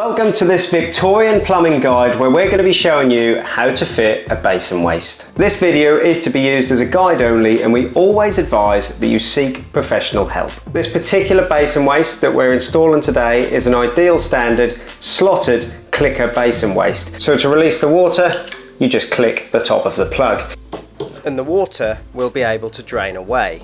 Welcome to this Victorian plumbing guide where we're going to be showing you how to fit a basin waist. This video is to be used as a guide only, and we always advise that you seek professional help. This particular basin waist that we're installing today is an ideal standard slotted clicker basin waist. So to release the water, you just click the top of the plug and the water will be able to drain away.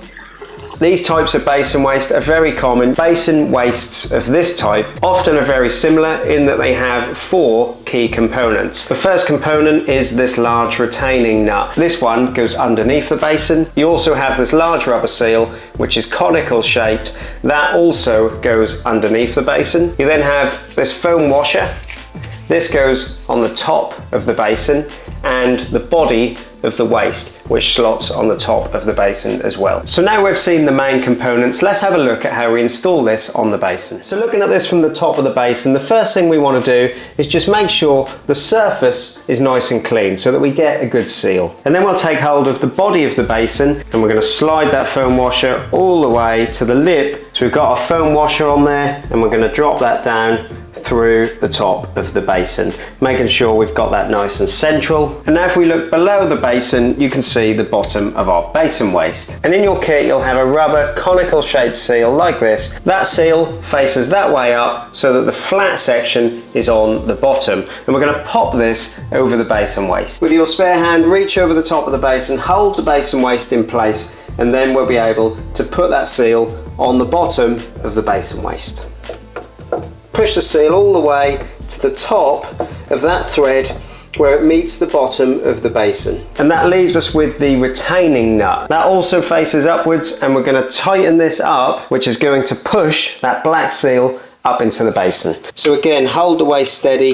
These types of basin waste are very common. Basin wastes of this type often are very similar in that they have four key components. The first component is this large retaining nut. This one goes underneath the basin. You also have this large rubber seal which is conical shaped. That also goes underneath the basin. You then have this foam washer. This goes on the top of the basin, and the body of the waist, which slots on the top of the basin as well. So now we've seen the main components, let's have a look at how we install this on the basin. So looking at this from the top of the basin, the first thing we want to do is just make sure the surface is nice and clean so that we get a good seal. And then we'll take hold of the body of the basin and we're going to slide that foam washer all the way to the lip. So we've got our foam washer on there and we're going to drop that down through the top of the basin, making sure we've got that nice and central. And now if we look below the basin, you can see the bottom of our basin waist. And in your kit, you'll have a rubber conical shaped seal like this. That seal faces that way up so that the flat section is on the bottom. And we're going to pop this over the basin waist. With your spare hand, reach over the top of the basin, hold the basin waist in place, and then we'll be able to put that seal on the bottom of the basin waist. Push the seal all the way to the top of that thread where it meets the bottom of the basin. And that leaves us with the retaining nut. That also faces upwards, and we're going to tighten this up, which is going to push that black seal up into the basin. So again, hold the waist steady,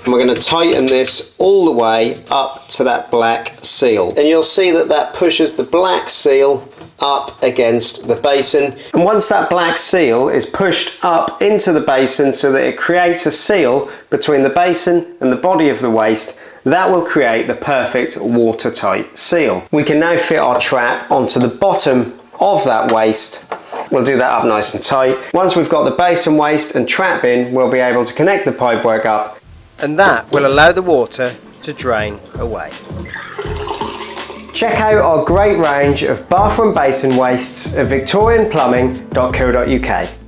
and we're going to tighten this all the way up to that black seal. And you'll see that that pushes the black seal up against the basin. And once that black seal is pushed up into the basin so that it creates a seal between the basin and the body of the waist, that will create the perfect watertight seal. We can now fit our trap onto the bottom of that waist. We'll do that up nice and tight. Once we've got the basin waist and trap in, we'll be able to connect the pipework up, and that will allow the water to drain away. Check out our great range of bathroom basin wastes at victorianplumbing.co.uk.